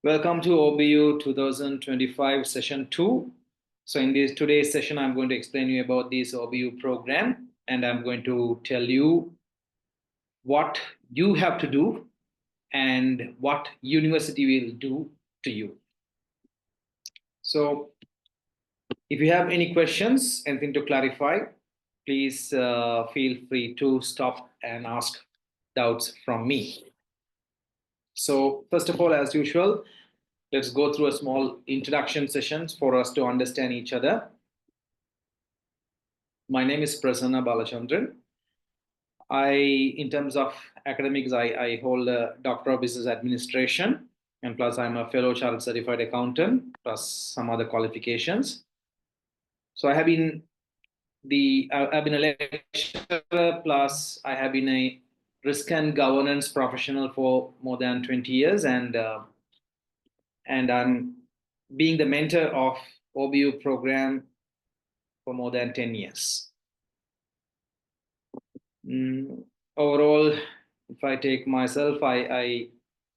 Welcome to OBU 2025 session 2. So in this today's session, I'm going to explain you about this OBU program, and I'm going to tell you what you have to do and what university will do to you. So if you have any questions, anything to clarify, please feel free to stop and ask doubts from me. So first of all, as usual, let's go through a small introduction sessions for us to understand each other. My name is Prasanna Balachandran. In terms of academics, I hold a Doctor of Business Administration, and plus I'm a fellow Chartered Certified Accountant, plus some other qualifications. So I've been a lecturer, plus I have been a risk and governance professional for more than 20 years, and I'm being the mentor of OBU program for more than 10 years. Overall, if I take myself,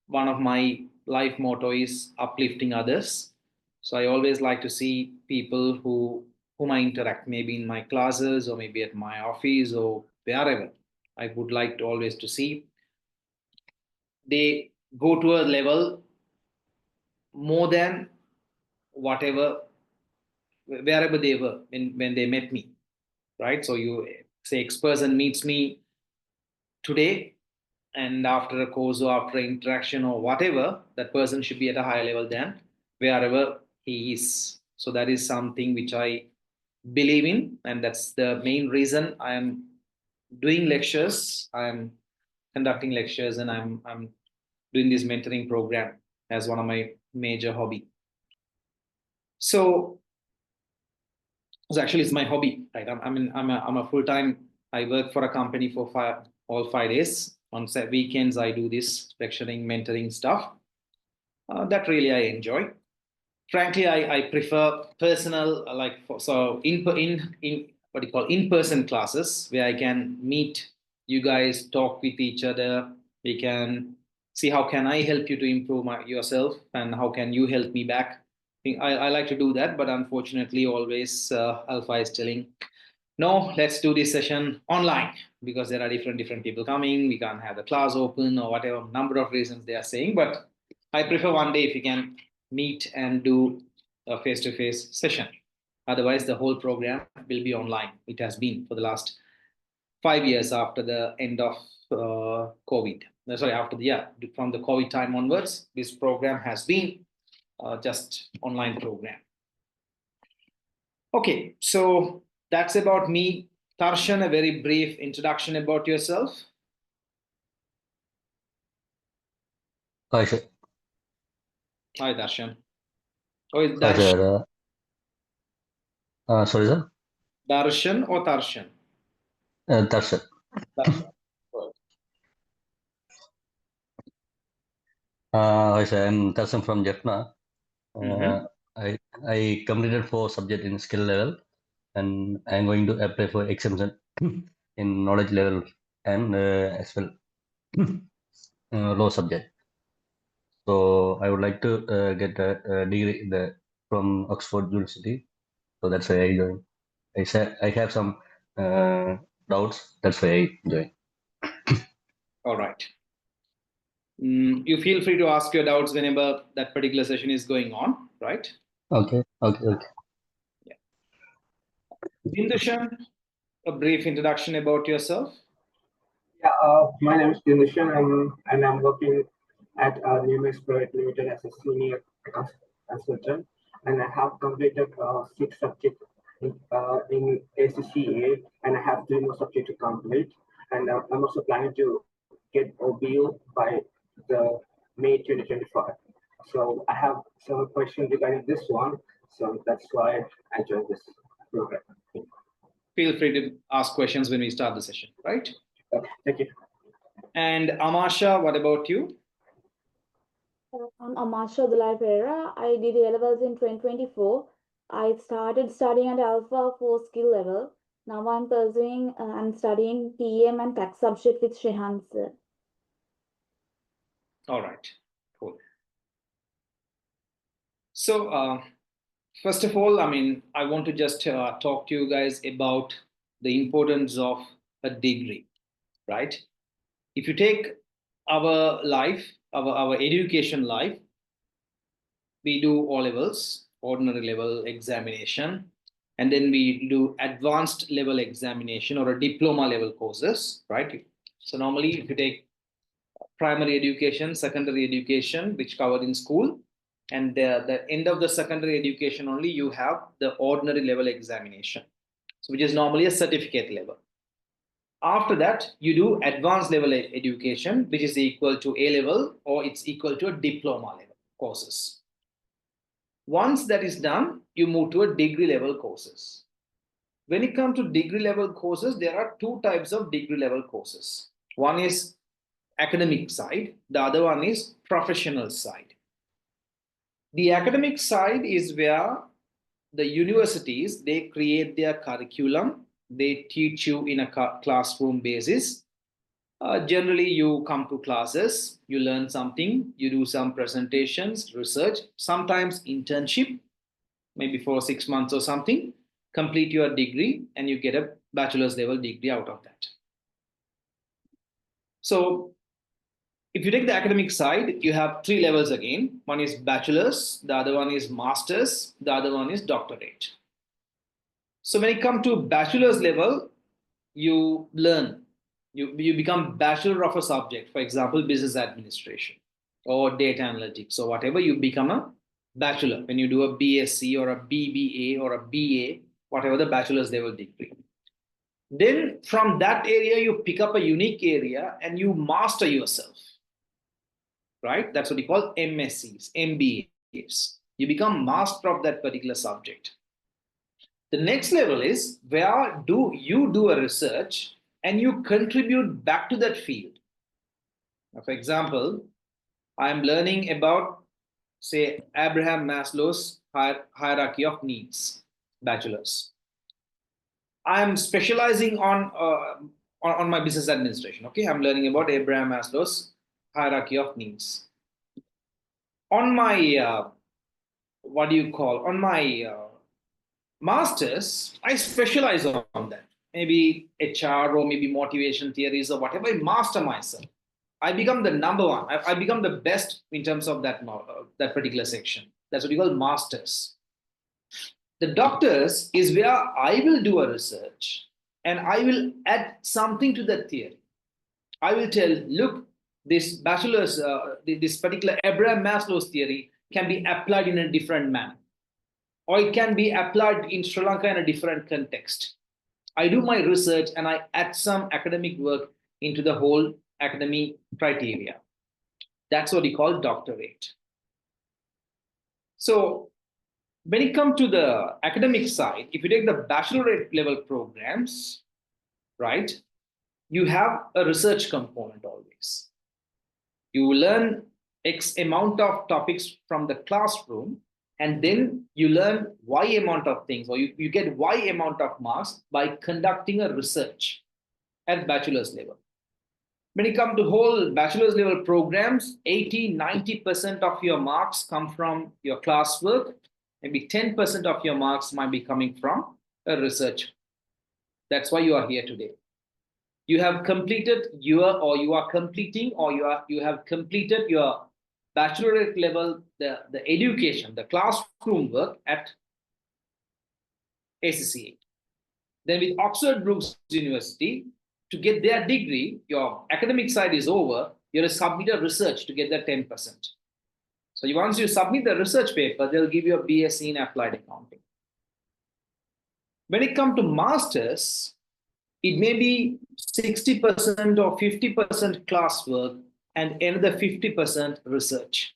one of my life motto is uplifting others. So I always like to see people whom I interact, maybe in my classes or maybe at my office or wherever. I would like to always to see they go to a level more than wherever they were when they met me, right? So you say X person meets me today, and after a course or after interaction or whatever, that person should be at a higher level than wherever he is. So that is something which I believe in, and that's the main reason I am doing lectures. I am conducting lectures, and I'm doing this mentoring program as one of my major hobby. So actually it's my hobby, right? I'm a full-time. I work for a company for all 5 days. On weekends, I do this lecturing, mentoring stuff. That really I enjoy. Frankly, I prefer personal, in what do you call in-person classes where I can meet you guys, talk with each other. We can see how can I help you to improve yourself, and how can you help me back. I like to do that, but unfortunately, always Alpha is telling, no, let's do this session online because there are different people coming. We can't have the class open or whatever number of reasons they are saying. But I prefer one day if you can meet and do a face-to-face session. Otherwise, the whole program will be online. It has been for the last 5 years after the end of COVID. Sorry, from the COVID time onwards, this program has been just online program. Okay, so that's about me. Tarshan, a very brief introduction about yourself. Hi, sir. Hi, Darshan. Oh, it's Hi, Darshan. sir. Sorry, sir. Darshan or Tarshan? Darshan. Darshan. Hi, sir. I'm Darshan from Jaffna. Mm-hmm. I completed 4 subjects in skill level, and I'm going to apply for exemption in knowledge level and as well low subject. So I would like to get a degree from Oxford University. So that's why I joined. I have some doubts. That's why I joined. All right. You feel free to ask your doubts whenever that particular session is going on, right? Okay. Yeah. Darshan, a brief introduction about yourself. Yeah, my name is Dinesh, and I'm working at Numex Private Limited as a senior consultant, and I have completed 6 subjects in ACCA, and I have 3 more subjects to complete. And I'm also planning to get OBU by the May 2025. So I have some questions regarding this one, so that's why I joined this program. Feel free to ask questions when we start the session, right? Okay, thank you. And Amasha, what about you? I'm Amasha Dulai Pereira. I did A-levels in 2024. I started studying at Alpha for skill level. Now I'm pursuing and studying PM and tax subject with Shrehan sir. All right, cool. So, first of all, I want to just talk to you guys about the importance of a degree, right? If you take our life, our education life, we do O levels, ordinary level examination, and then we do advanced level examination or a diploma level courses, right? So normally, if you take primary education, secondary education, which covered in school, and the end of the secondary education only, you have the ordinary level examination, so which is normally a certificate level. After that, you do advanced level education, which is equal to A level or it's equal to a diploma level courses. Once that is done, you move to a degree level courses. When it comes to degree level courses, there are two types of degree level courses. One is academic side, the other one is professional side. The academic side is where the universities, they create their curriculum, they teach you in a classroom basis. Generally, you come to classes, you learn something, you do some presentations, research, sometimes internship, maybe for 6 months or something, complete your degree, and you get a bachelor's level degree out of that. So, if you take the academic side, you have 3 levels again. One is bachelor's, the other one is master's, the other one is doctorate. So when it comes to bachelor's level, you learn, you become bachelor of a subject, for example, business administration or data analytics or whatever, you become a bachelor when you do a BSc or a BBA or a BA, whatever the bachelor's level degree. Then from that area, you pick up a unique area and you master yourself, right? That's what we call MScs, MBAs. You become master of that particular subject. The next level is where you do a research and you contribute back to that field. Now, for example, I'm learning about, say, Abraham Maslow's hierarchy of needs, bachelor's. I'm specializing on my business administration. Okay, I'm learning about Abraham Maslow's hierarchy of needs. On my on my master's, I specialize on that. Maybe HR or maybe motivation theories or whatever. I master myself. I become the number one. I become the best in terms of that particular section. That's what we call masters. The doctors is where I will do a research and I will add something to that theory. I will tell, look, this bachelor's, this particular Abraham Maslow's theory can be applied in a different manner, or it can be applied in Sri Lanka in a different context. I do my research and I add some academic work into the whole academic criteria. That's what we call doctorate. So when it comes to the academic side, if you take the bachelorate level programs, right, you have a research component always. You learn X amount of topics from the classroom, and then you learn Y amount of things, or you get Y amount of marks by conducting a research at bachelor's level. When it comes to whole bachelor's level programs, 80–90% of your marks come from your classwork. Maybe 10% of your marks might be coming from a research. That's why you are here today. You have completed you have completed your bachelorate level, the education, the classroom work at ACCA. Then with Oxford Brookes University, to get their degree, your academic side is over, you have to submit a research to get that 10%. So once you submit the research paper, they'll give you a BSc in applied accounting. When it comes to masters, it may be 60% or 50% classwork and another 50% research.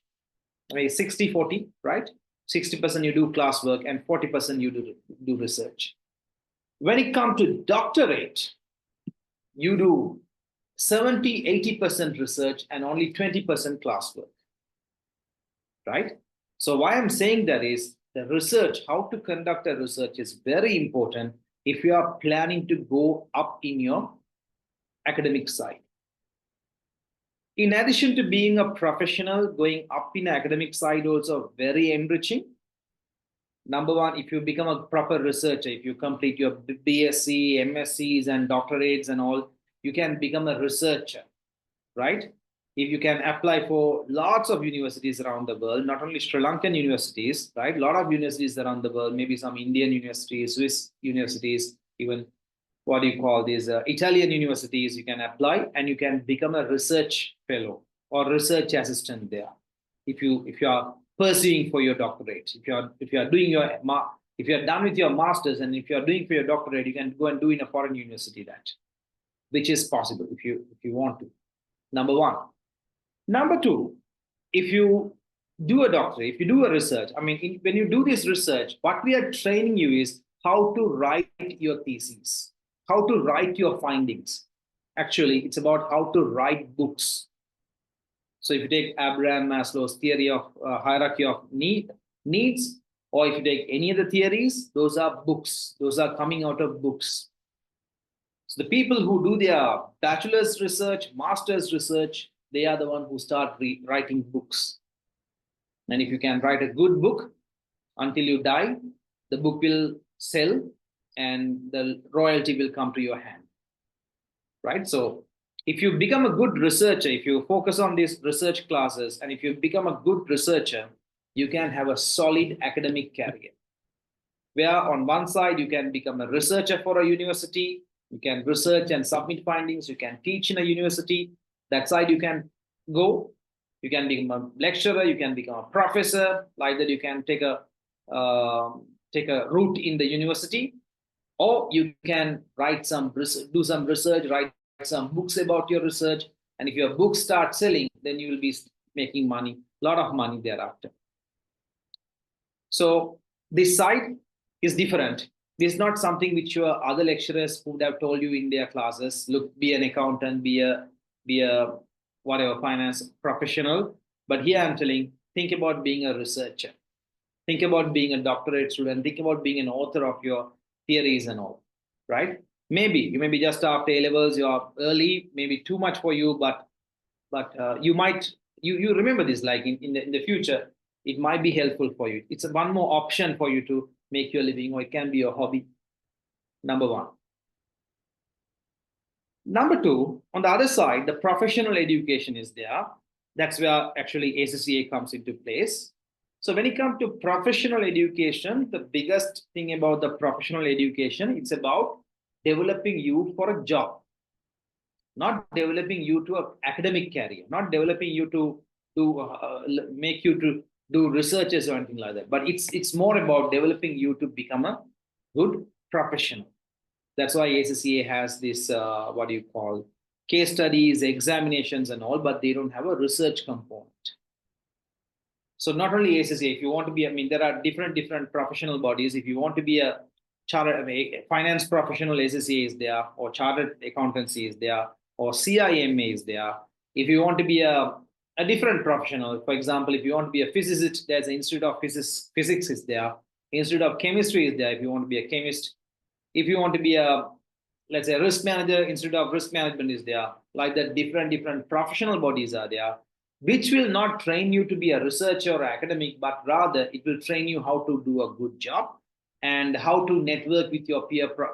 I mean, 60-40, right? 60% you do classwork and 40% you do research. When it comes to doctorate, you do 70–80% research and only 20% classwork, right? So why I'm saying that is the research, how to conduct a research is very important if you are planning to go up in your academic side. In addition to being a professional, going up in academic side also very enriching. Number one, if you become a proper researcher, if you complete your BSc, MScs, and doctorates and all, you can become a researcher, right? If you can apply for lots of universities around the world, not only Sri Lankan universities, right? A lot of universities around the world, maybe some Indian universities, Swiss universities, even what do you call these Italian universities, you can apply and you can become a research fellow or research assistant there. If you are pursuing for your doctorate, if you are doing your if you are done with your masters and if you are doing for your doctorate, you can go and do in a foreign university that, which is possible if you want to. Number one. Number two, if you do a doctorate, if you do a research, I mean, when you do this research, what we are training you is how to write your theses, how to write your findings. Actually, it's about how to write books. So if you take Abraham Maslow's theory of hierarchy of needs, or if you take any other theories, those are books. Those are coming out of books. So the people who do their bachelor's research, master's research, they are the ones who start writing books. And if you can write a good book until you die, the book will sell and the royalty will come to your hand, right? So if you become a good researcher, if you focus on these research classes, and if you become a good researcher, you can have a solid academic career. Where on one side, you can become a researcher for a university, you can research and submit findings, you can teach in a university. That side you can go, you can become a lecturer, you can become a professor, like that you can take a route in the university, or you can write some, do some research, write some books about your research, and if your books start selling, then you will be making money, a lot of money thereafter. So this side is different. This is not something which your other lecturers would have told you in their classes. Look, be an accountant, be a whatever finance professional. But here I'm telling, think about being a researcher. Think about being a doctorate student. Think about being an author of your theories and all, right? Maybe you may be just after A levels, you are early, maybe too much for you, but you might you remember this, like in the future, it might be helpful for you. It's one more option for you to make your living, or it can be your hobby. Number one. Number two, on the other side, the professional education is there. That's where actually ACCA comes into place. So when it comes to professional education, the biggest thing about the professional education, it's about developing you for a job, not developing you to an academic career, not developing you to make you to do researches or anything like that. But it's more about developing you to become a good professional. That's why ACCA has this, what do you call, case studies, examinations and all, but they don't have a research component. So not only ACCA, if you want to be, I mean, there are different professional bodies. If you want to be a chartered finance professional, ACCA is there, or chartered accountancy is there, or CIMA is there. If you want to be a different professional, for example, if you want to be a physicist, there's an Institute of Physics is there, Institute of Chemistry is there if you want to be a chemist. If you want to be a, let's say, a risk manager, Institute of Risk Management is there. Like that, different professional bodies are there, which will not train you to be a researcher or academic, but rather it will train you how to do a good job and how to network with your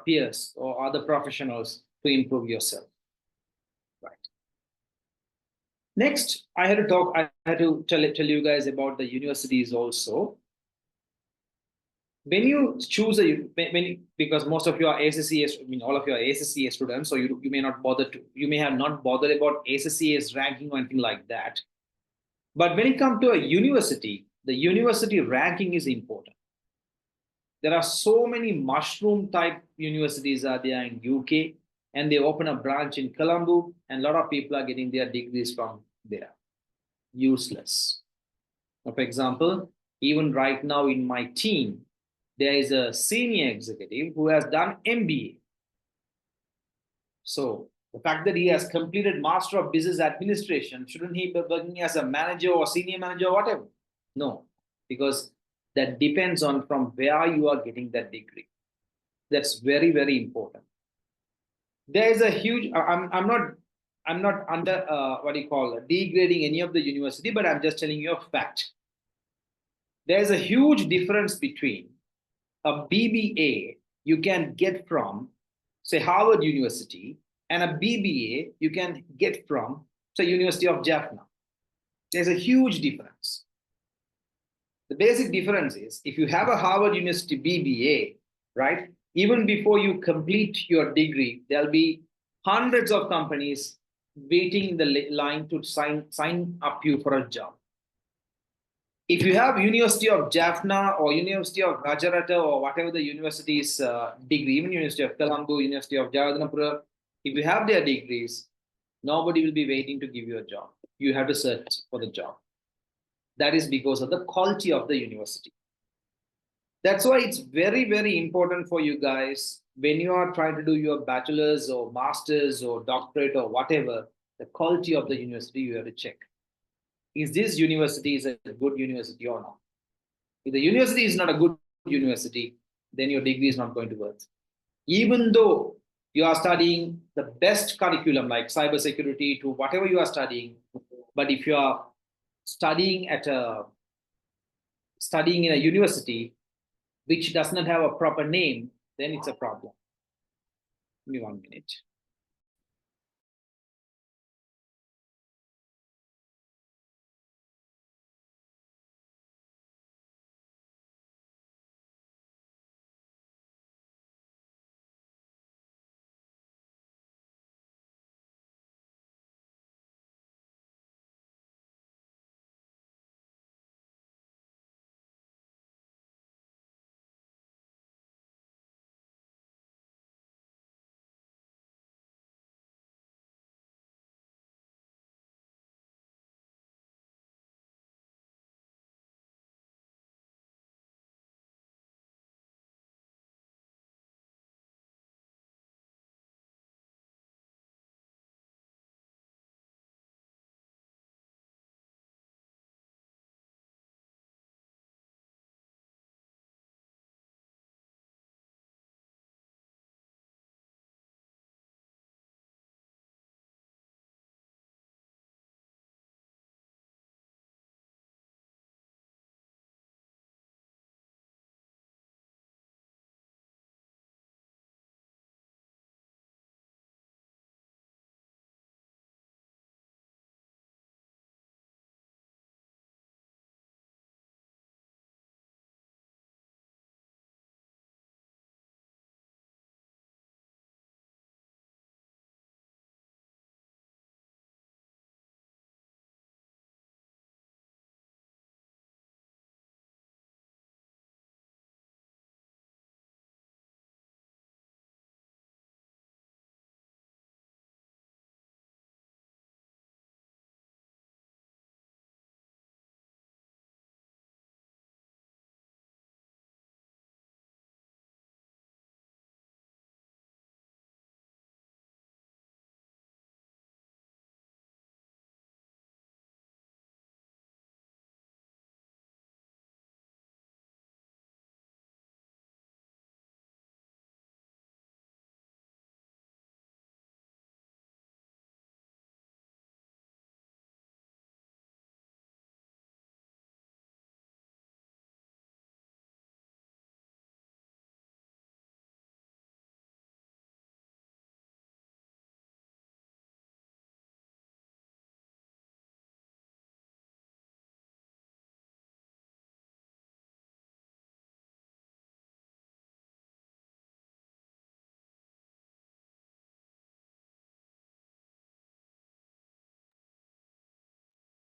peers or other professionals to improve yourself. Right. Next, I had to tell you guys about the universities also. When you choose because most of you are ACCA, I mean, all of you are ACCA students, so you may not bother to, you may have not bothered about ACCA's ranking or anything like that. But when it comes to a university, the university ranking is important. There are so many mushroom type universities are there in UK, and they open a branch in Colombo, and a lot of people are getting their degrees from there. Useless. Now, for example, even right now in my team, there is a senior executive who has done MBA. So the fact that he has completed Master of Business Administration, shouldn't he be working as a manager or senior manager or whatever? No, because that depends on from where you are getting that degree. That's very, very important. There is a huge, I'm not under, what do you call, degrading any of the university, but I'm just telling you a fact. There is a huge difference between a BBA you can get from, say, Harvard University, and a BBA you can get from, say, University of Jaffna. There's a huge difference. The basic difference is if you have a Harvard University BBA, right, even before you complete your degree, there'll be hundreds of companies waiting in the line to sign up you for a job. If you have University of Jaffna or University of Rajarata or whatever the university's degree, even University of Colombo, University of Jagadhanapura, if you have their degrees, nobody will be waiting to give you a job. You have to search for the job. That is because of the quality of the university. That's why it's very, very important for you guys when you are trying to do your bachelor's or master's or doctorate or whatever, the quality of the university you have to check. Is this university is a good university or not? If the university is not a good university, then your degree is not going to work. Even though you are studying the best curriculum like cybersecurity to whatever you are studying, but if you are studying in a university which does not have a proper name, then it's a problem. Give me 1 minute.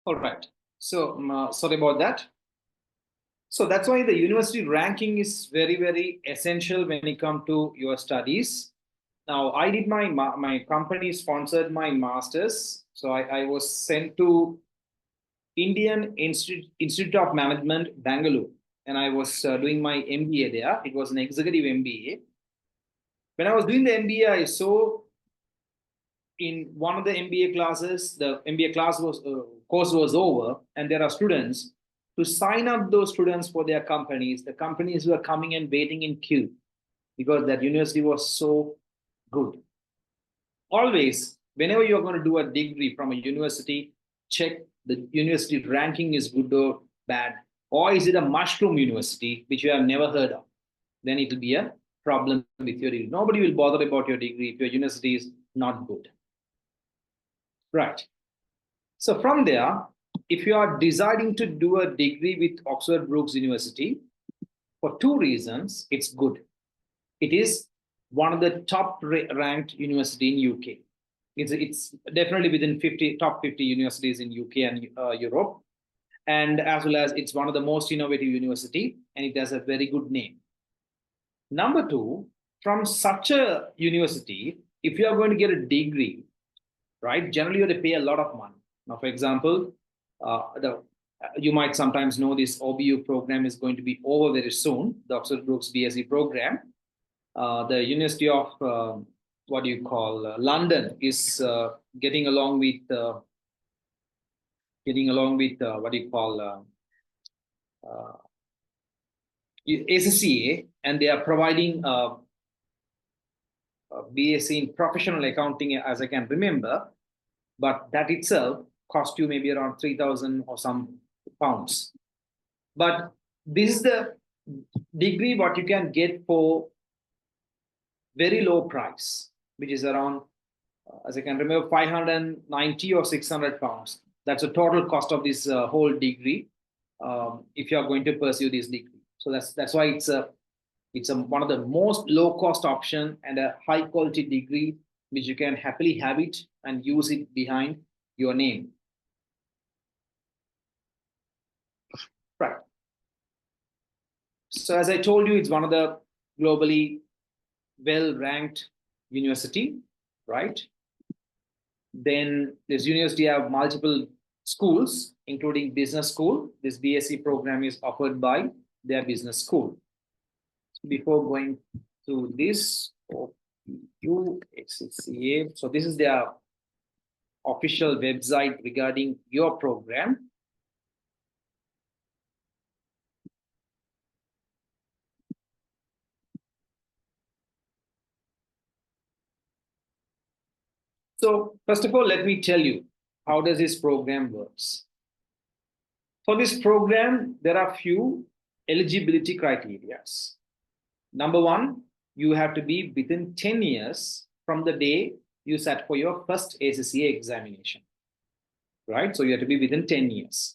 All right. So sorry about that. So that's why the university ranking is very, very essential when it comes to your studies. Now, I did my company sponsored my master's. So I was sent to Indian Institute of Management, Bangalore. And I was doing my MBA there. It was an executive MBA. When I was doing the MBA, I saw in one of the MBA classes, the MBA course was over, and there are students to sign up those students for their companies. The companies were coming and waiting in queue because that university was so good. Always, whenever you're going to do a degree from a university, check the university ranking is good or bad, or is it a mushroom university which you have never heard of? then it will be a problem with your degree. Nobody will bother about your degree if your university is not good. Right. So from there, if you are deciding to do a degree with Oxford Brookes University, for two reasons, it's good. It is one of the top ranked university in UK. It's definitely within top 50 universities in UK and Europe. And as well as it's one of the most innovative university, and it has a very good name. Number two, from such a university, if you are going to get a degree, right, generally you have to pay a lot of money. Now, for example, you might sometimes know this OBU program is going to be over very soon, the Oxford Brookes BSc program. The University of London is getting along with ACCA, and they are providing BSc in professional accounting, as I can remember, but that itself cost you maybe around 3,000 or some pounds. But this is the degree what you can get for very low price, which is around, as I can remember, 590 or 600 pounds. That's the total cost of this whole degree if you are going to pursue this degree. So that's why it's one of the most low cost option and a high quality degree which you can happily have it and use it behind your name. Right. So as I told you, it's one of the globally well-ranked university, right? Then this university have multiple schools, including business school. This BSc program is offered by their business school. Before going to this OBU XCA, so this is their official website regarding your program. So first of all, let me tell you, how does this program works? For this program, there are few eligibility criteria. Number one, you have to be within 10 years from the day you sat for your first ACCA examination, right? So you have to be within 10 years.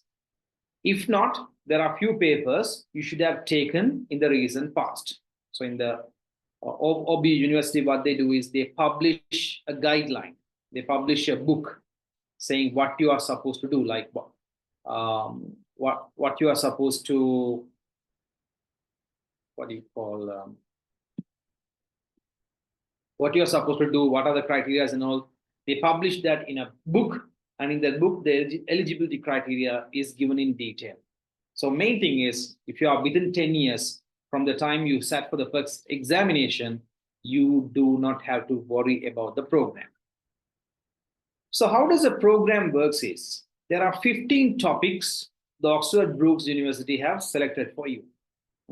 If not, there are few papers you should have taken in the recent past. So in the OBU University, what they do is they publish a guideline. They publish a book saying what you are supposed to do, like what you are supposed to, what you are supposed to do, what are the criteria and all. They publish that in a book, and in that book, the eligibility criteria is given in detail. So main thing is, if you are within 10 years from the time you sat for the first examination, you do not have to worry about the program. So how does the program works is, there are 15 topics the Oxford Brookes University have selected for you.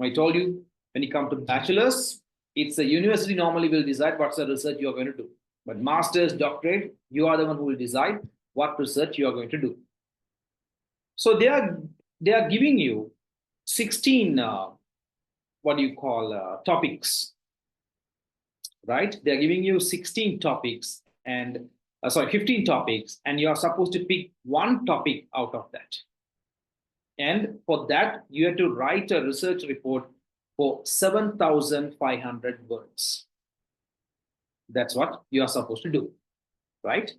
I told you, when you come to bachelor's, it's the university normally will decide what's the research you're going to do. But master's, doctorate, you are the one who will decide what research you are going to do. So they are giving you 16 topics, right? They are giving you 16 topics and 15 topics, and you are supposed to pick one topic out of that. And for that, you have to write a research report for 7,500 words. That's what you are supposed to do, right?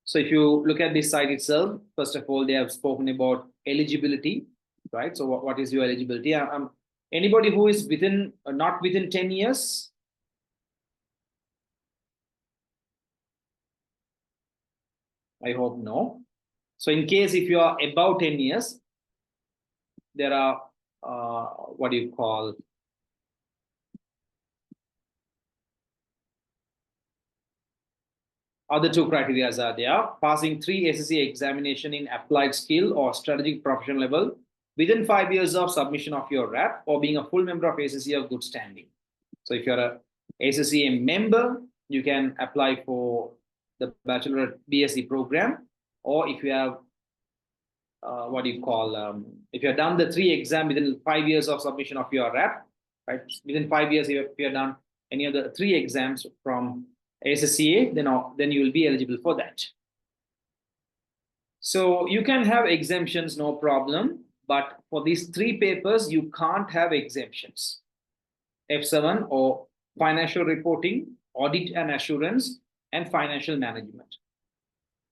So if you look at this site itself, first of all, they have spoken about eligibility, right? So what is your eligibility? Anybody who is not within 10 years? I hope no. So in case if you are above 10 years, there are, other two criteria are there: passing 3 ACCA examination in applied skill or strategic professional level within 5 years of submission of your RAP, or being a full member of ACCA of good standing. So if you're a ACCA member, you can apply for the Bachelor BSc program, or if you have if you have done the 3 exam within 5 years of submission of your RAP, right? Within 5 years, if you have done any of the 3 exams from SSCA, then you will be eligible for that. So you can have exemptions, no problem. But for these 3 papers, you can't have exemptions. F7 or financial reporting, audit and assurance, and financial management.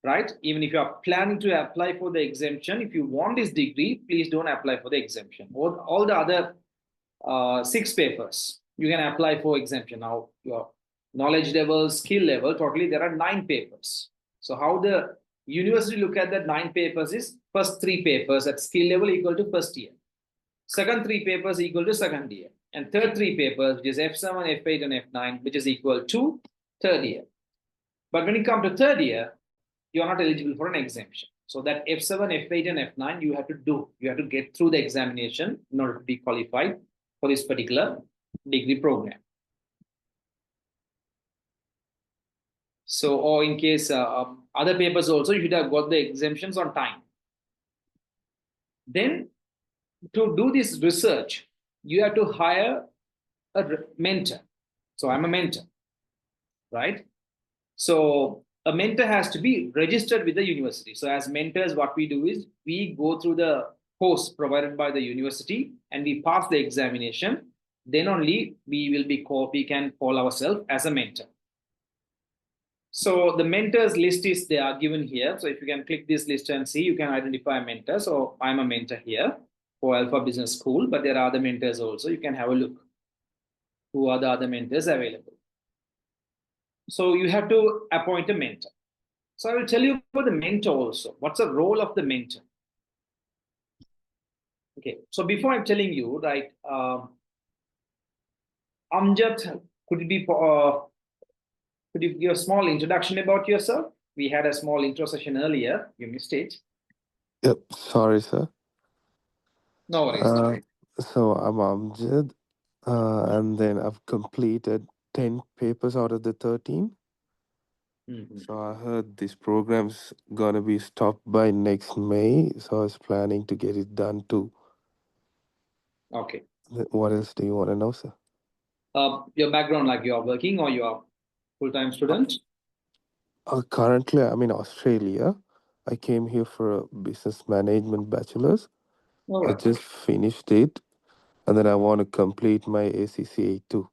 Right? Even if you are planning to apply for the exemption, if you want this degree, please don't apply for the exemption. All the other 6 papers, you can apply for exemption. Now, your knowledge level, skill level, totally there are 9 papers. So how the university look at that 9 papers is first 3 papers at skill level equal to first year. Second 3 papers equal to second year. And third 3 papers, which is F7, F8, and F9, which is equal to third year. But when you come to third year, you are not eligible for an exemption. So that F7, F8, and F9 you have to do. You have to get through the examination in order to be qualified for this particular degree program. So, or in case other papers also, you should have got the exemptions on time. Then, to do this research, you have to hire a mentor. So, I'm a mentor, right? So, a mentor has to be registered with the university. So as mentors, what we do is we go through the course provided by the university and we pass the examination. Then only we can call ourselves as a mentor. So the mentors list is they are given here. So if you can click this list and see, you can identify a mentor. So I'm a mentor here for Alpha Business School, but there are other mentors also. You can have a look. Who are the other mentors available? So you have to appoint a mentor. So I will tell you about the mentor also. What's the role of the mentor? Okay, so before I'm telling you, right, Amjad, could you give a small introduction about yourself? We had a small intro session earlier. You missed it. Yep, sorry, sir. No worries. So I'm Amjad, and then I've completed 10 papers out of the 13. So I heard this program's gonna be stopped by next May, so I was planning to get it done too. Okay. What else do you want to know, sir? Your background, like you are working or you are full-time student? Currently, I'm in Australia. I came here for a business management bachelor's. All I right. just finished it, and then I want to complete my ACCA too.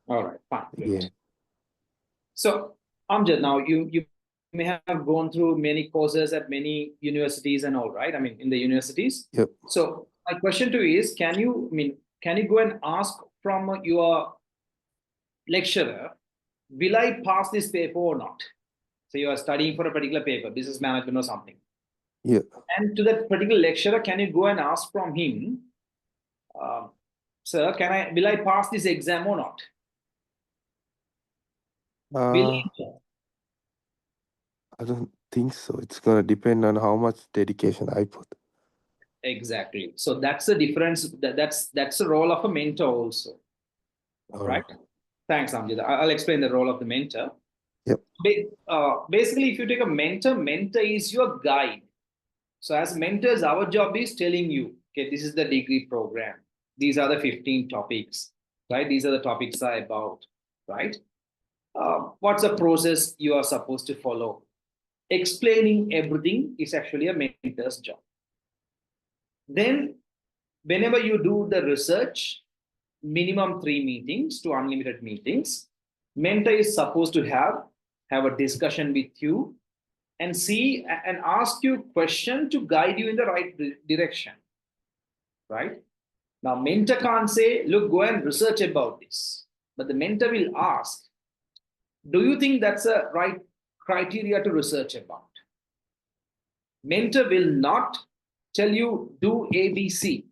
All right, fine. Great. Yeah. So, Amjad, now you may have gone through many courses at many universities and all, right? I mean, in the universities. Yep. So, my question to you is, can you go and ask from your lecturer, will I pass this paper or not? So, you are studying for a particular paper, business management or something. Yeah. And to that particular lecturer, can you go and ask from him, sir, will I pass this exam or not? I don't think so. It's gonna depend on how much dedication I put. Exactly. So that's the difference. That's the role of a mentor also. All right? Thanks, Amjad. I'll explain the role of the mentor. Yep. Basically, if you take a mentor is your guide. So as mentors, our job is telling you, okay, this is the degree program. These are the 15 topics, right? These are the topics are about, right? What's the process you are supposed to follow? Explaining everything is actually a mentor's job. Then, whenever you do the research, minimum 3 meetings to unlimited meetings, mentor is supposed to have a discussion with you and see and ask you question to guide you in the right direction, right? Now, mentor can't say, look, go and research about this. But the mentor will ask, do you think that's a right criteria to research about? Mentor will not tell you, do ABC.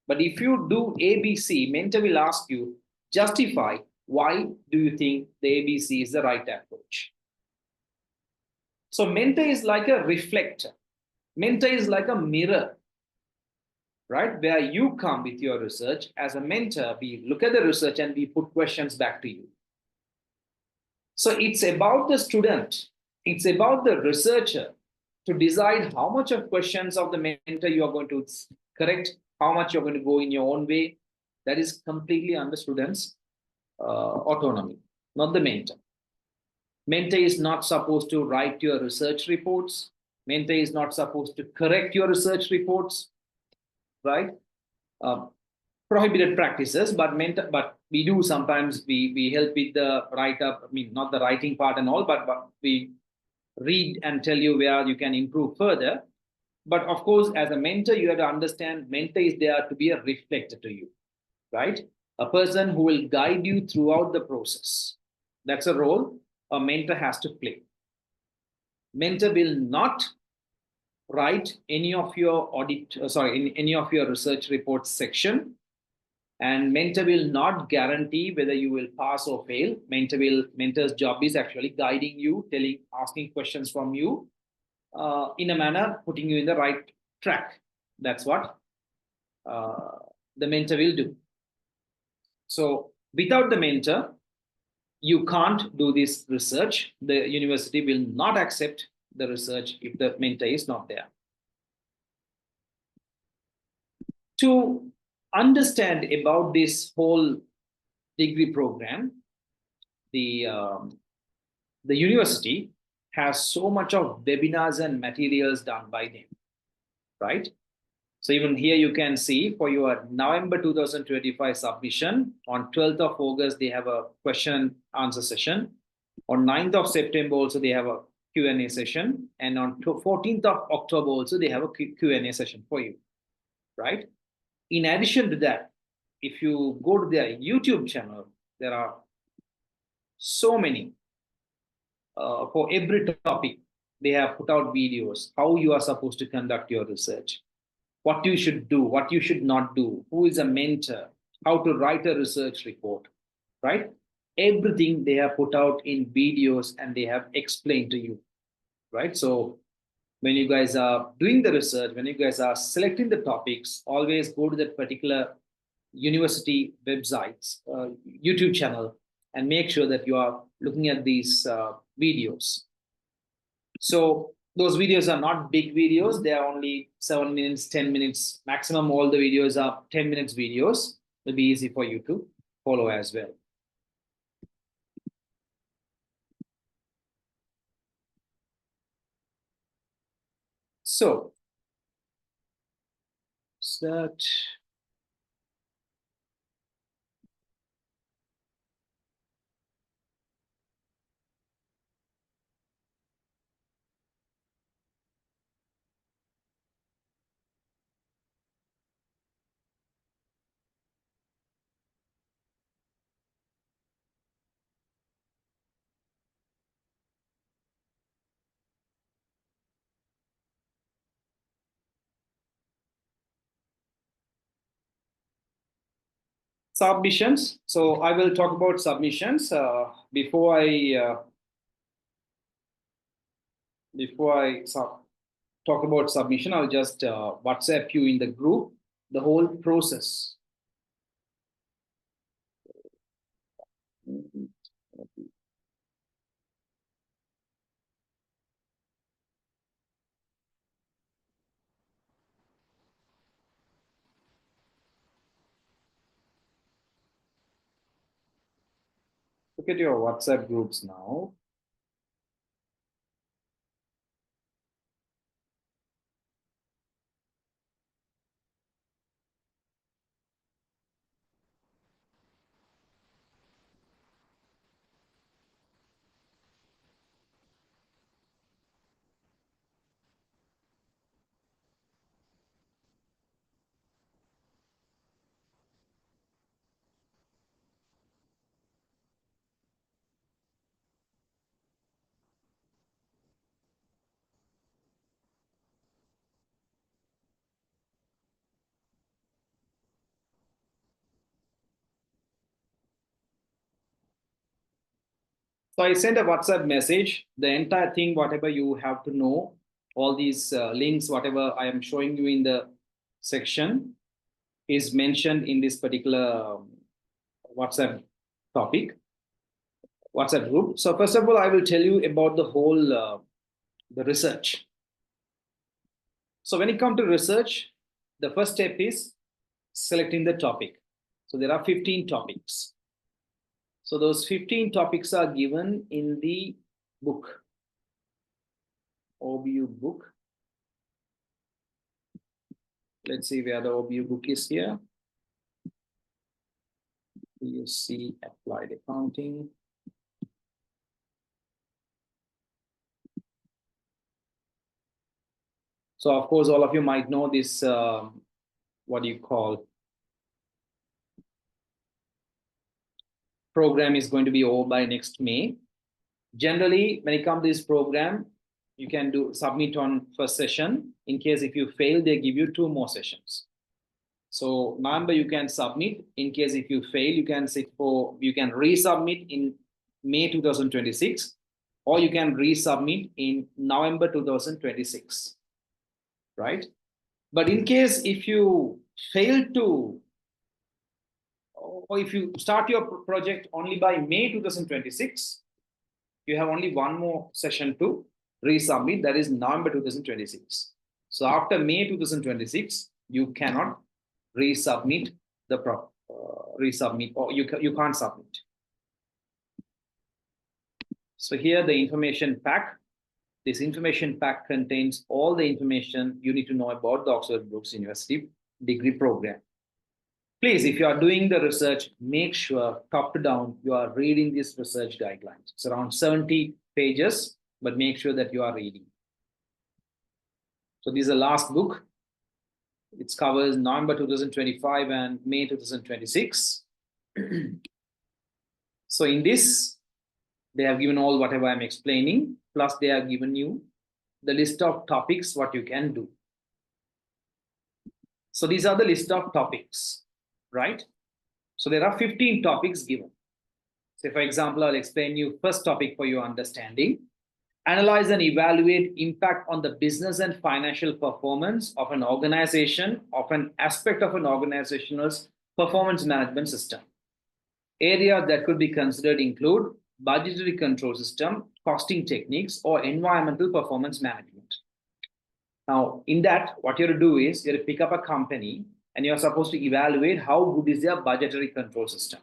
But if you do ABC, mentor will ask you, justify why do you think the ABC is the right approach. So mentor is like a reflector. Mentor is like a mirror, right? Where you come with your research. As a mentor, we look at the research and we put questions back to you. So it's about the student. It's about the researcher to decide how much of questions of the mentor you are going to correct, how much you're going to go in your own way. That is completely under students' autonomy, not the mentor. Mentor is not supposed to write your research reports. Mentor is not supposed to correct your research reports, right? Prohibited practices, but we do sometimes we help with the write up. I mean, not the writing part and all, but we read and tell you where you can improve further. But of course, as a mentor, you have to understand mentor is there to be a reflector to you, right? A person who will guide you throughout the process. That's a role a mentor has to play. Mentor will not write any of your in any of your research reports section, and mentor will not guarantee whether you will pass or fail. Mentor's job is actually guiding you, asking questions from you, in a manner putting you in the right track. That's what the mentor will do. So without the mentor, you can't do this research. The university will not accept the research if the mentor is not there. To understand about this whole degree program, the university has so much of webinars and materials done by them, right? So even here you can see for your November 2025 submission, on 12th of August, they have a question and answer session. On 9th of September also, they have a Q&A session. And on 14th of October also, they have a Q&A session for you, right? In addition to that, if you go to their YouTube channel, there are so many, for every topic, they have put out videos, how you are supposed to conduct your research, what you should do, what you should not do, who is a mentor, how to write a research report, right? Everything they have put out in videos and they have explained to you, right? So when you guys are doing the research, when you guys are selecting the topics, always go to that particular university websites, YouTube channel, and make sure that you are looking at these videos. So those videos are not big videos. They are only 7 minutes, 10 minutes maximum. All the videos are 10 minutes videos. It'll be easy for you to follow as well. So that submissions. So I will talk about submissions before I talk about submission. I'll just WhatsApp you in the group the whole process. Look at your WhatsApp groups now. So I sent a WhatsApp message. The entire thing, whatever you have to know, all these links, whatever I am showing you in the section, is mentioned in this particular WhatsApp topic, WhatsApp group. So first of all, I will tell you about the whole the research. So when it comes to research, the first step is selecting the topic. So there are 15 topics. So those 15 topics are given in the book, OBU book. Let's see where the OBU book is here. You see applied accounting. So of course, all of you might know this, what do you call, program is going to be over by next May. Generally, when it comes to this program, you can submit on first session. In case if you fail, they give you 2 more sessions. So November you can submit. In case if you fail, you can resubmit in May 2026, or you can resubmit in November 2026, right? But in case if you fail to, or if you start your project only by May 2026, you have only 1 more session to resubmit, that is November 2026. So after May 2026, you cannot resubmit the resubmit, or you can't submit. So here the information pack. This information pack contains all the information you need to know about the Oxford Brookes University degree program. Please, if you are doing the research, make sure top to down you are reading these research guidelines. It's around 70 pages, but make sure that you are reading. So this is the last book. It covers November 2025 and May 2026. So in this, they have given all whatever I'm explaining, plus they have given you the list of topics, what you can do. So these are the list of topics, right? So there are 15 topics given. So for example, I'll explain you first topic for your understanding. Analyze and evaluate impact on the business and financial performance of an organization, of an aspect of an organization's performance management system. Areas that could be considered include budgetary control system, costing techniques, or environmental performance management. Now, in that, what you have to do is you have to pick up a company and you're supposed to evaluate how good is their budgetary control system.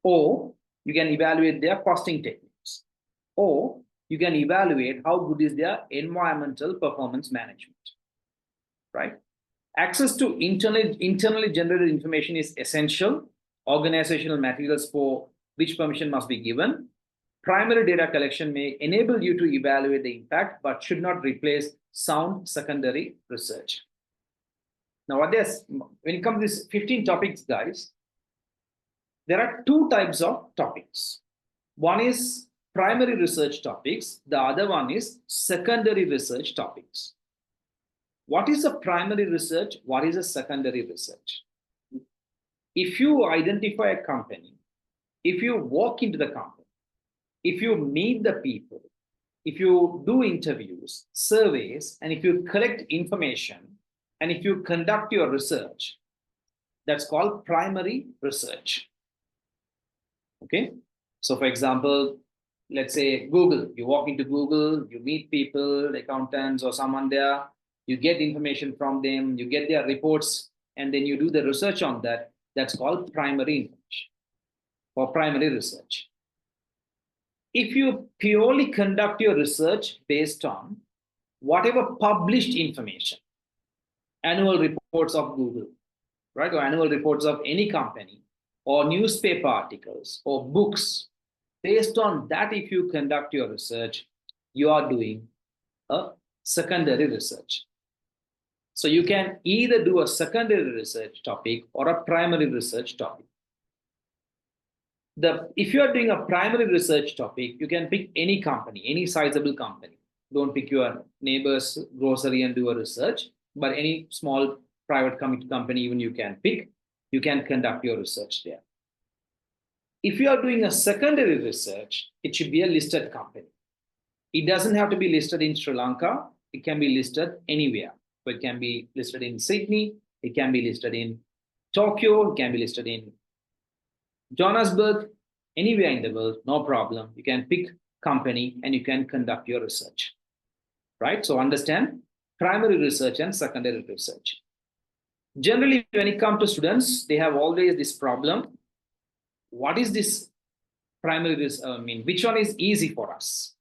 Or you can evaluate their costing techniques. Or you can evaluate how good is their environmental performance management, right? Access to internally generated information is essential. Organizational materials for which permission must be given. Primary data collection may enable you to evaluate the impact, but should not replace sound secondary research. Now, when it comes to these 15 topics, guys, there are 2 types of topics. One is primary research topics. The other one is secondary research topics. What is a primary research? What is a secondary research? If you identify a company, if you walk into the company, if you meet the people, if you do interviews, surveys, and if you collect information, and if you conduct your research, that's called primary research. Okay? So for example, let's say Google, you walk into Google, you meet people, accountants or someone there, you get information from them, you get their reports, and then you do the research on that. That's called primary information or primary research. If you purely conduct your research based on whatever published information, annual reports of Google, right, or annual reports of any company, or newspaper articles, or books, based on that, if you conduct your research, you are doing a secondary research. So you can either do a secondary research topic or a primary research topic. If you are doing a primary research topic, you can pick any company, any sizable company. Don't pick your neighbor's grocery and do a research, but any small private company even you can pick, you can conduct your research there. If you are doing a secondary research, it should be a listed company. It doesn't have to be listed in Sri Lanka. It can be listed anywhere. So it can be listed in Sydney. It can be listed in Tokyo. It can be listed in Johannesburg, anywhere in the world, no problem. You can pick company and you can conduct your research, right? So understand primary research and secondary research. Generally, when it comes to students, they have always this problem. What is this primary research mean? Which one is easy for us?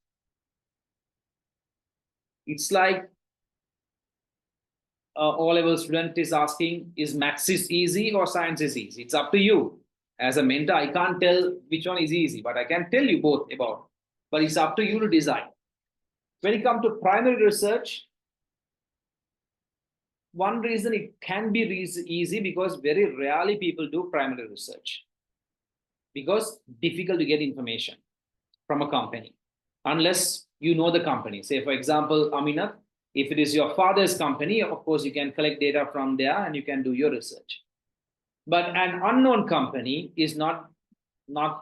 It's like O-level student is asking, is maths is easy or science is easy? It's up to you. As a mentor, I can't tell which one is easy, but I can tell you both about. But it's up to you to decide. When it comes to primary research, one reason it can be easy because very rarely people do primary research. Because difficult to get information from a company unless you know the company. Say, for example, Aminat, if it is your father's company, of course, you can collect data from there and you can do your research. But an unknown company is not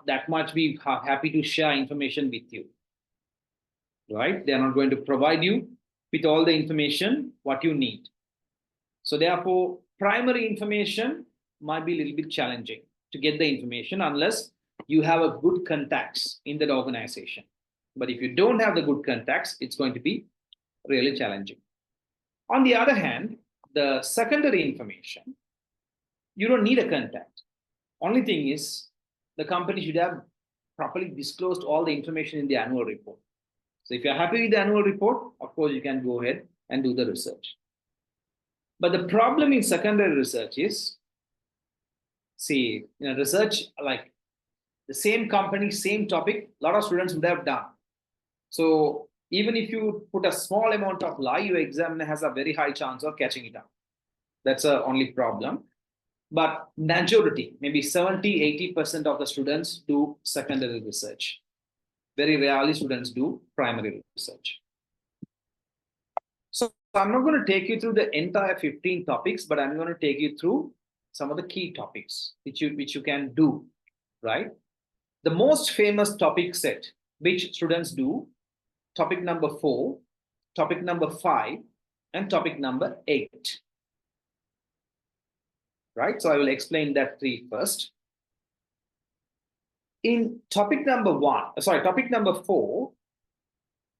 that much we are happy to share information with you, right? They're not going to provide you with all the information what you need. So therefore, primary information might be a little bit challenging to get the information unless you have a good contacts in that organization. But if you don't have the good contacts, it's going to be really challenging. On the other hand, the secondary information, you don't need a contact. Only thing is, the company should have properly disclosed all the information in the annual report. So if you're happy with the annual report, of course, you can go ahead and do the research. But the problem in secondary research is, see, research like the same company, same topic, a lot of students would have done. So even if you put a small amount of lie, your examiner has a very high chance of catching it up. That's the only problem. But majority, maybe 70–80% of the students do secondary research. Very rarely students do primary research. So I'm not going to take you through the entire 15 topics, but I'm going to take you through some of the key topics which you can do, right? The most famous topic set which students do, topic number 4, topic number 5, and topic number 8. Right? So I will explain that three first. In topic number 4,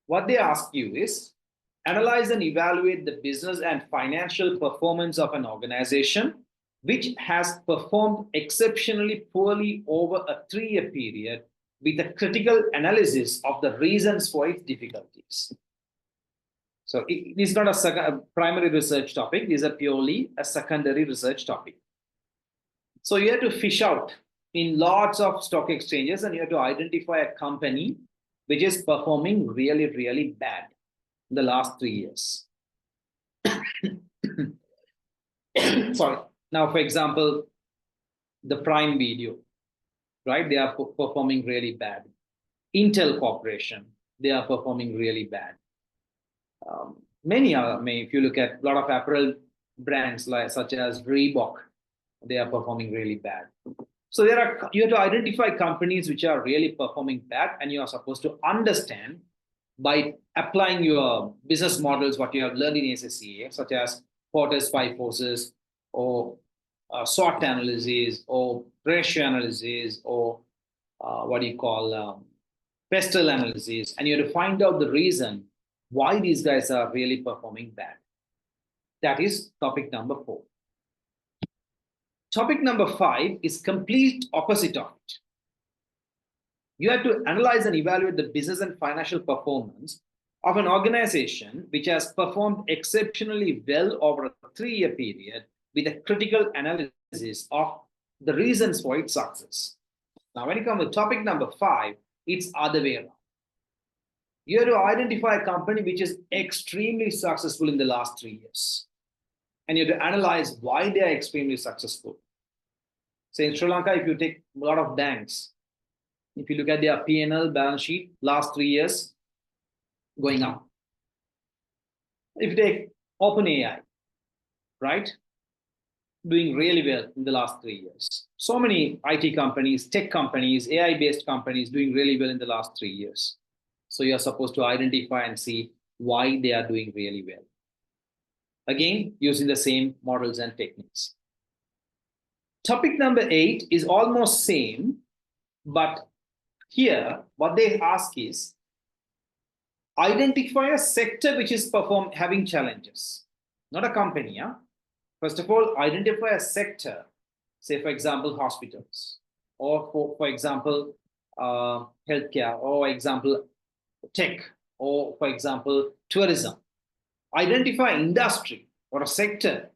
what they ask you is, analyze and evaluate the business and financial performance of an organization which has performed exceptionally poorly over a 3-year period with a critical analysis of the reasons for its difficulties. So it is not a primary research topic, it is purely a secondary research topic. So you have to fish out in lots of stock exchanges and you have to identify a company which is performing really, really bad in the last 3 years. Sorry. Now, for example, the Prime Video, right? They are performing really bad. Intel Corporation, they are performing really bad. Many are, if you look at a lot of apparel brands such as Reebok, they are performing really bad. So you have to identify companies which are really performing bad, and you are supposed to understand by applying your business models, what you have learned in SSCA, such as Porter's 5 forces, or SWOT analysis, or ratio analysis, or pestle analysis, and you have to find out the reason why these guys are really performing bad. That is topic number 4. Topic number 5 is complete opposite of it. You have to analyze and evaluate the business and financial performance of an organization which has performed exceptionally well over a 3-year period with a critical analysis of the reasons for its success. Now, when it comes to topic number 5, it's other way around. You have to identify a company which is extremely successful in the last 3 years. And you have to analyze why they are extremely successful. Say in Sri Lanka, if you take a lot of banks, if you look at their P&L balance sheet, last 3 years, going up. If you take OpenAI, right? Doing really well in the last 3 years. So many IT companies, tech companies, AI-based companies doing really well in the last 3 years. So you're supposed to identify and see why they are doing really well. Again, using the same models and techniques. Topic number 8 is almost same, but here what they ask is, identify a sector which is having challenges. Not a company, First of all, identify a sector, say for example, hospitals, or for example, healthcare, or example, tech, or for example, tourism. Identify industry or a sector.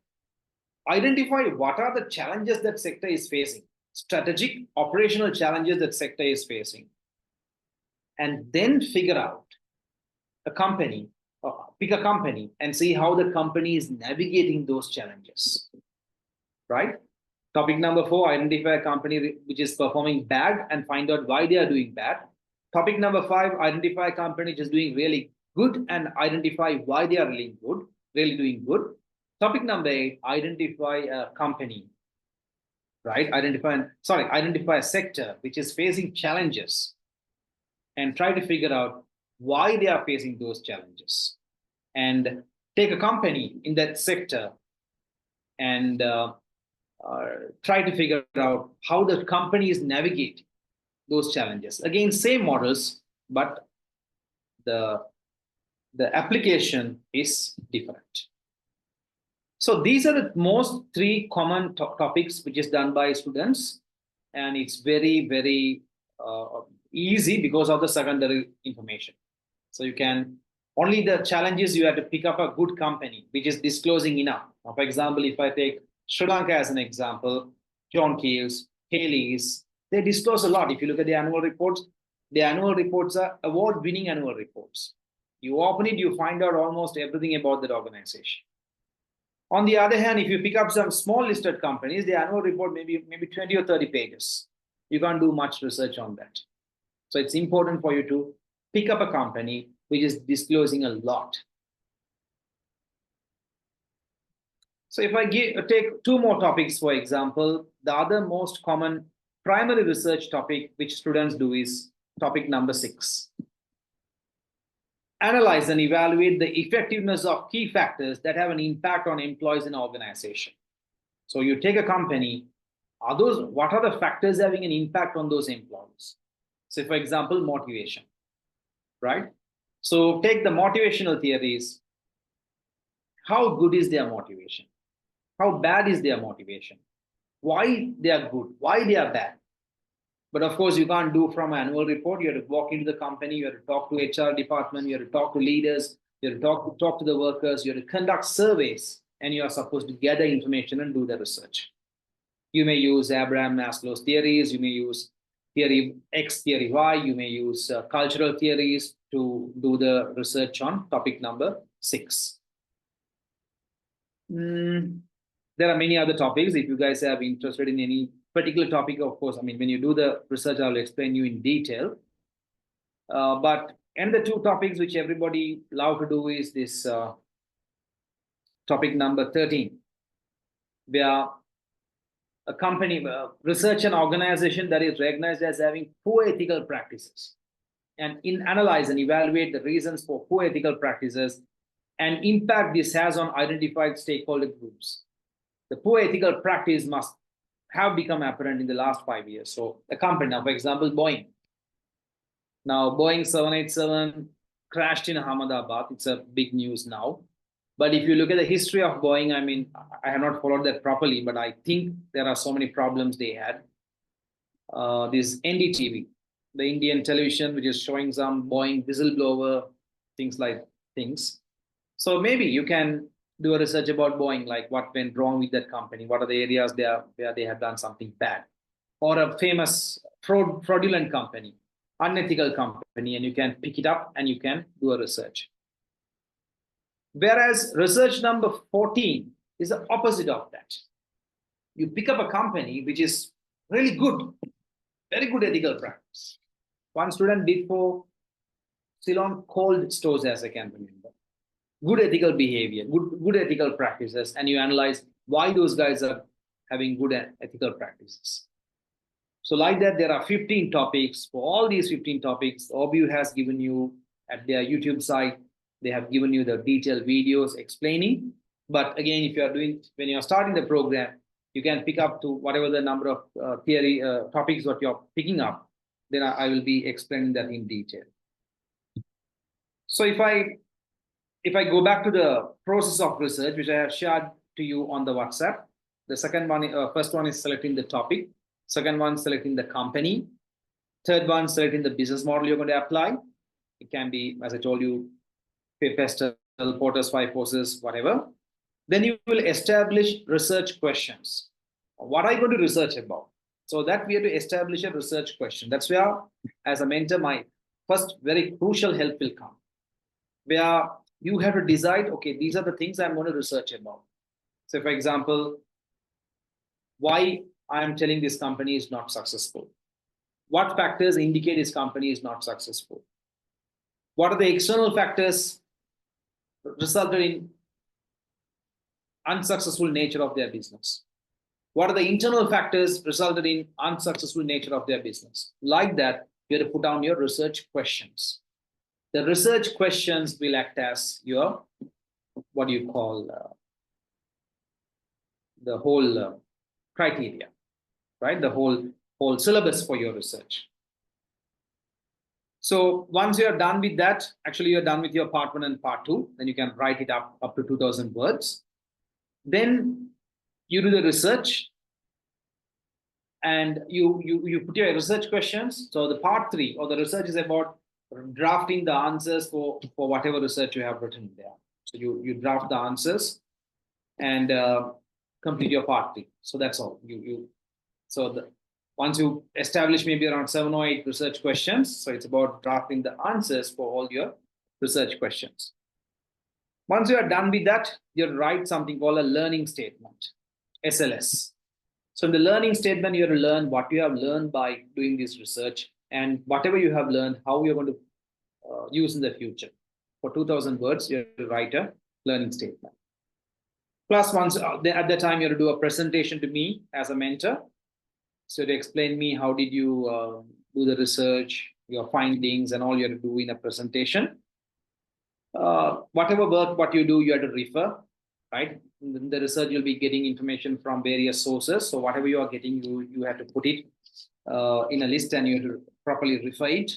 Identify what are the challenges that sector is facing, strategic, operational challenges that sector is facing, and then figure out a company, pick a company and see how the company is navigating those challenges, right? Topic number 4, identify a company which is performing bad and find out why they are doing bad. Topic number 5, identify a company which is doing really good and identify why they are really doing good. Topic number 8, identify a company, right? Identify a sector which is facing challenges and try to figure out why they are facing those challenges. And take a company in that sector and try to figure out how the company is navigating those challenges. Again, same models, but the application is different. So these are the most 3 common topics which is done by students, and it's very, very easy because of the secondary information. So you can, only the challenges you have to pick up a good company which is disclosing enough. Now, for example, if I take Sri Lanka as an example, John Keel's, Haley's, they disclose a lot. If you look at the annual reports are award-winning annual reports. You open it, you find out almost everything about that organization. On the other hand, if you pick up some small listed companies, the annual report maybe 20 or 30 pages. You can't do much research on that. So it's important for you to pick up a company which is disclosing a lot. So if I take 2 more topics, for example, the other most common primary research topic which students do is topic number 6. Analyze and evaluate the effectiveness of key factors that have an impact on employees in an organization. So you take a company, what are the factors having an impact on those employees? So for example, motivation, right? So take the motivational theories. How good is their motivation? How bad is their motivation? Why they are good? Why they are bad? But of course, you can't do from an annual report. You have to walk into the company, you have to talk to HR department, you have to talk to leaders, you have to talk to the workers, you have to conduct surveys, and you are supposed to gather information and do the research. You may use Abraham Maslow's theories, you may use theory X, theory Y, you may use cultural theories to do the research on topic number 6. There are many other topics. If you guys are interested in any particular topic, of course, I mean, when you do the research, I'll explain you in detail. And the 2 topics which everybody love to do is this topic number 13, where a company, research and organization that is recognized as having poor ethical practices, and analyze and evaluate the reasons for poor ethical practices and impact this has on identified stakeholder groups. The poor ethical practice must have become apparent in the last 5 years. So a company, now for example, Boeing. Now Boeing 787 crashed in Ahmedabad. It's a big news now. But if you look at the history of Boeing, I mean, I have not followed that properly, but I think there are so many problems they had. This NDTV, the Indian television, which is showing some Boeing whistleblower, things like things. So maybe you can do a research about Boeing, like what went wrong with that company, what are the areas there where they have done something bad, or a famous fraudulent company, unethical company, and you can pick it up and you can do a research. Whereas research number 14 is the opposite of that. You pick up a company which is really good, very good ethical practice. One student did for Ceylon cold stores, as I can remember. Good ethical behavior, good ethical practices, and you analyze why those guys are having good ethical practices. So like that, there are 15 topics. For all these 15 topics, OBU has given you at their YouTube site, they have given you the detailed videos explaining. But again, if you are when you are starting the program, you can pick up to whatever the number of theory topics that you're picking up, then I will be explaining that in detail. So if I go back to the process of research, which I have shared to you on the WhatsApp. The second one, first one is selecting the topic. Second one, selecting the company. Third one, selecting the business model you're going to apply. It can be, as I told you, Pestel, Porter's five forces, whatever. Then you will establish research questions. What are you going to research about? So that we have to establish a research question. That's where, as a mentor, my first very crucial help will come. Where you have to decide, okay, these are the things I'm going to research about. So, for example, why I'm telling this company is not successful. What factors indicate this company is not successful? What are the external factors resulted in unsuccessful nature of their business? What are the internal factors resulted in unsuccessful nature of their business? Like that, you have to put down your research questions. The research questions will act as your, what do you call, the whole criteria, right? The whole syllabus for your research. So once you're done with that, actually you're done with your part 1 and part 2, then you can write it up to 2000 words. Then you do the research and you put your research questions. So the part 3 or the research is about drafting the answers for whatever research you have written there. So you draft the answers and complete your part 3. So that's all. Once you establish maybe around 7 or 8 research questions, so it's about drafting the answers for all your research questions. Once you are done with that, you write something called a learning statement, SLS. So in the learning statement, you have to learn what you have learned by doing this research and whatever you have learned, how you're going to use in the future. For 2000 words, you have to write a learning statement. Plus, once at that time, you have to do a presentation to me as a mentor. So to explain me how did you do the research, your findings, and all you have to do in a presentation. Whatever work, what you do, you have to refer, right? In the research, you'll be getting information from various sources. So whatever you are getting, you have to put it in a list and you have to properly refer it,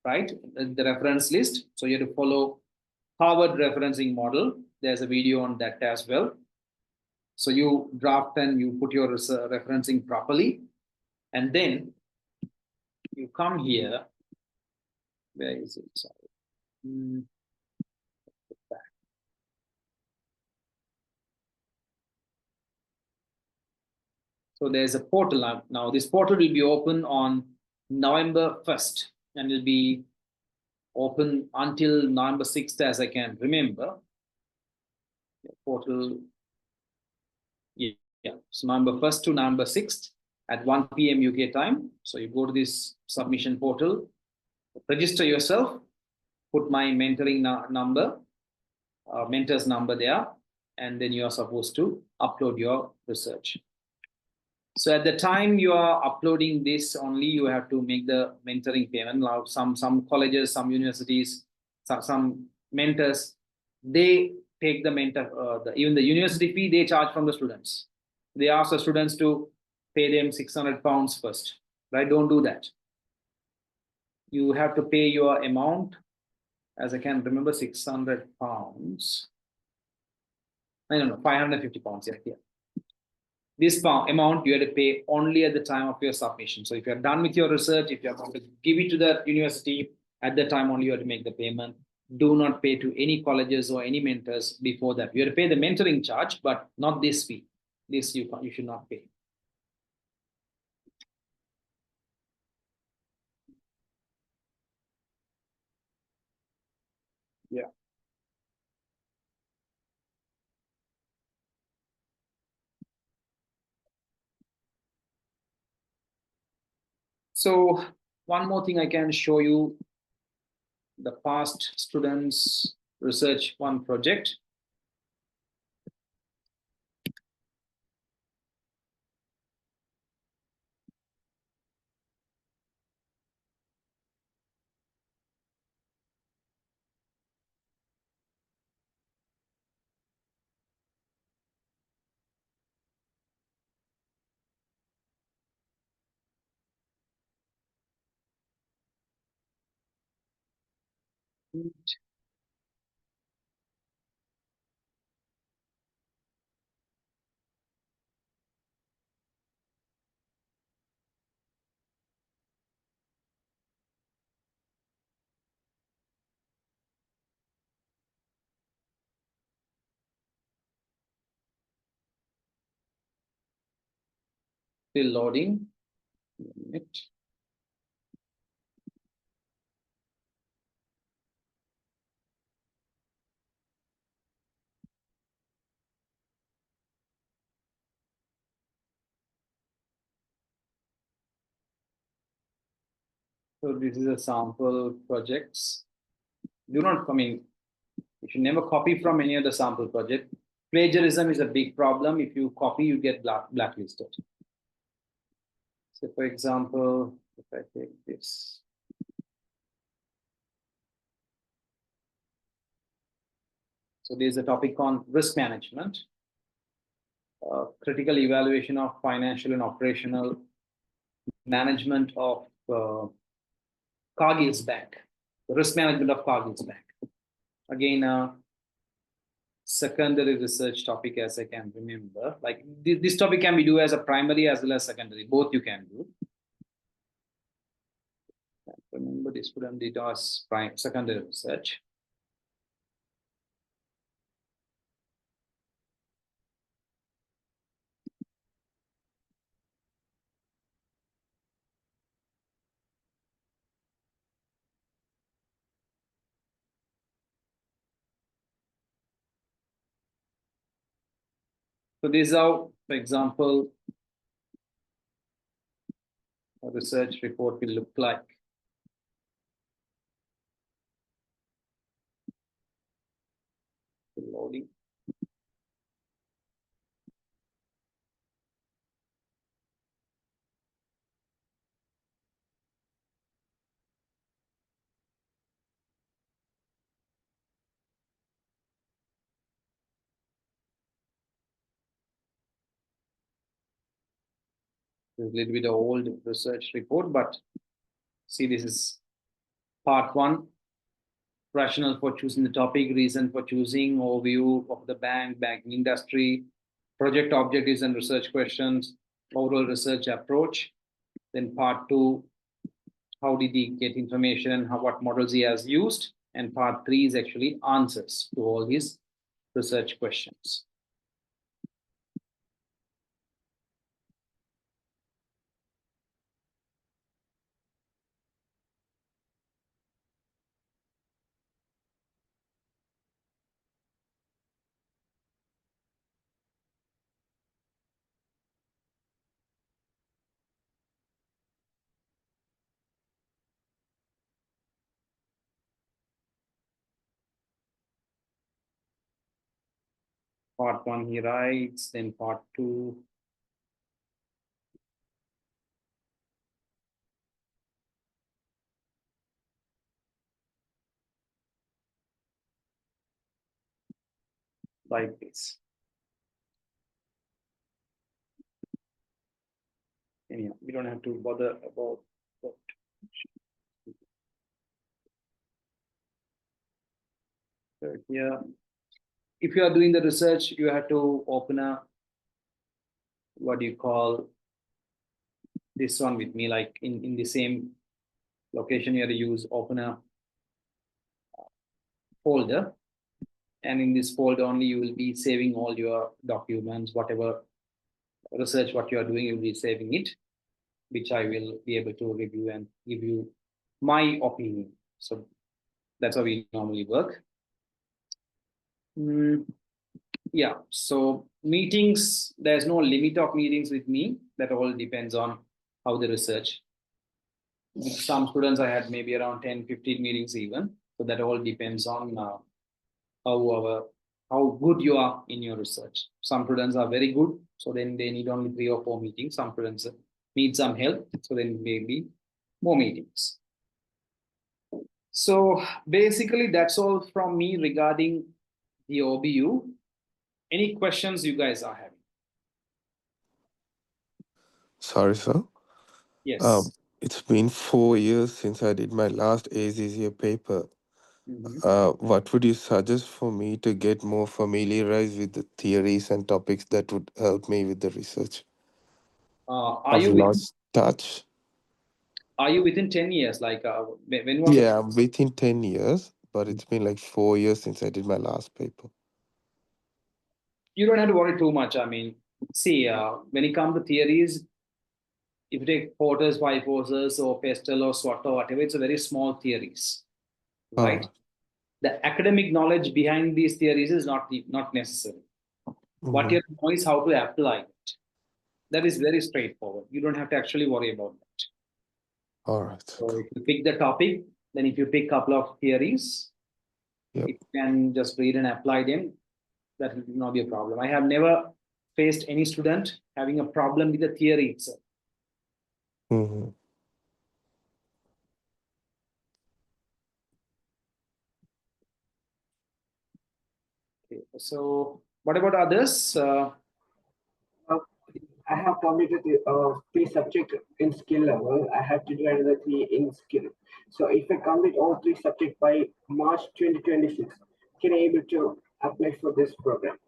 right? The reference list. So you have to follow Harvard referencing model. There's a video on that as well. So you draft and you put your referencing properly. And then you come here. Where is it? Sorry. So there's a portal now. This portal will be open on November 1st and will be open until November 6th, as I can remember. The portal, yeah. So November 1st to November 6th at 1 p.m. UK time. So you go to this submission portal, register yourself, put my mentoring number, mentor's number there, and then you are supposed to upload your research. So at the time you are uploading this, only you have to make the mentoring payment. Now some colleges, some universities, some mentors, they take the mentor, even the university fee they charge from the students. They ask the students to pay them £600 first, right? Don't do that. You have to pay your amount, as I can remember, £600. I don't know, £550. Yeah. This amount you have to pay only at the time of your submission. So if you're done with your research, if you're going to give it to the university, at the time only you have to make the payment. Do not pay to any colleges or any mentors before that. You have to pay the mentoring charge, but not this fee. This you should not pay. Yeah. So one more thing I can show you, the past students research one project. Still loading. So this is a sample projects. Do not, I mean, you should never copy from any of the sample project. Plagiarism is a big problem. If you copy, you get blacklisted. So for example, if I take this. So there's a topic on risk management, critical evaluation of financial and operational management of Cargill's Bank, the risk management of Cargill's Bank. Again, secondary research topic as I can remember. Like this topic can be do as a primary as well as secondary, both you can do. Remember this student did as secondary research. So this is how, for example, a research report will look like. Loading. A little bit of old research report, but see, this is part one. Rationale for choosing the topic, reason for choosing, overview of the banking industry, project objectives and research questions, overall research approach. Then part two, how did he get information and what models he has used. And part three is actually answers to all his research questions. Part one he writes, then part two. Like this. Anyhow, we don't have to bother about what. So here, if you are doing the research, you have to open a, what do you call this one with me, like in the same location, you have to use open a folder. And in this folder only, you will be saving all your documents, whatever research, what you are doing, you'll be saving it, which I will be able to review and give you my opinion. So that's how we normally work. Yeah, so meetings, there's no limit of meetings with me. That all depends on how the research. With some students, I had maybe around 10, 15 meetings even. So that all depends on how good you are in your research. Some students are very good, so then they need only 3 or 4 meetings. Some students need some help, so then maybe more meetings. So basically, that's all from me regarding the OBU. Any questions you guys are having? Sorry, sir. Yes. It's been 4 years since I did my last ACCA paper. What would you suggest for me to get more familiarized with the theories and topics that would help me with the research? I've lost touch. Are you within 10 years? Like when was Yeah, I'm within 10 years, but it's been like 4 years since I did my last paper. You don't have to worry too much. I mean, see, when it comes to theories, if you take Porter's five forces or Pestel or SWOT or whatever, it's a very small theories, right? The academic knowledge behind these theories is not necessary. What you know is how to apply it. That is very straightforward. You don't have to actually worry about that. All right. So if you pick the topic, then if you pick a couple of theories, Yep. if you can just read and apply them, that will not be a problem. I have never faced any student having a problem with the theory itself. Mhm. Okay. So what about others? I have completed 3 subjects in skill level. I have to do another 3 in skill. So if I complete all 3 subjects by March 2026, can I able to apply for this program?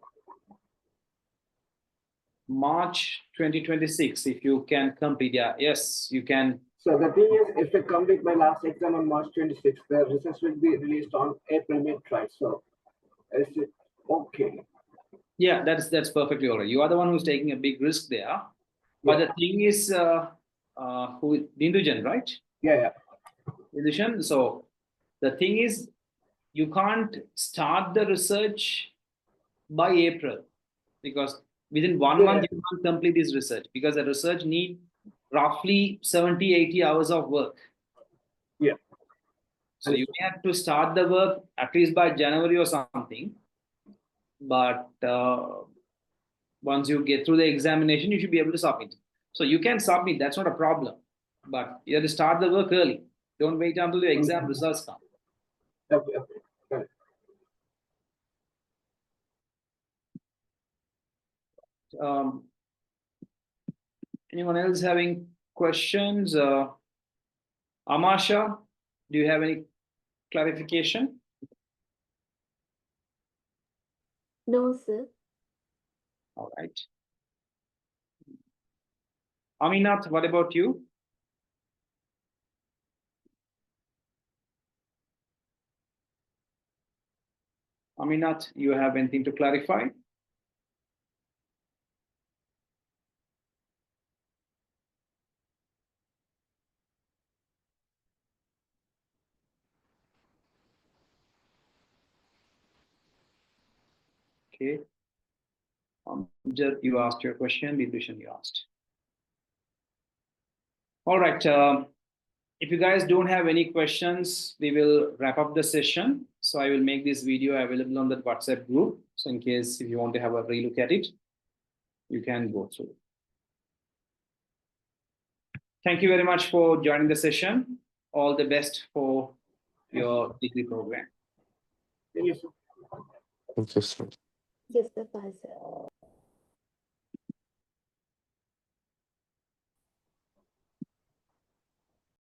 March 2026, if you can complete, yeah, yes, you can. So the thing is, if I complete my last exam on March 26, the results will be released on April mid-try. So is it okay? Yeah, that's perfectly all right. You are the one who's taking a big risk there. But Yeah. the thing is, who Dindujan, right? Yeah. Dindujan. So the thing is, you can't start the research by April because within 1 month you can't complete this research because the research need roughly 70-80 hours of work. Yeah. So you have to start the work at least by January or something. But once you get through the examination, you should be able to submit. So you can submit, that's not a problem. But you have to start the work early. Don't wait until the exam results come. Okay. Got it. Anyone else having questions? Amasha, do you have any clarification? No, sir. All right. Aminath, what about you? Aminath, you have anything to clarify? Okay. Amjad, you asked your question. Vidushan, you asked. All right. If you guys don't have any questions, we will wrap up the session. So I will make this video available on that WhatsApp group. So in case if you want to have a relook at it, you can go through. Thank you very much for joining the session. All the best for your degree program. Thank you, sir. Interesting.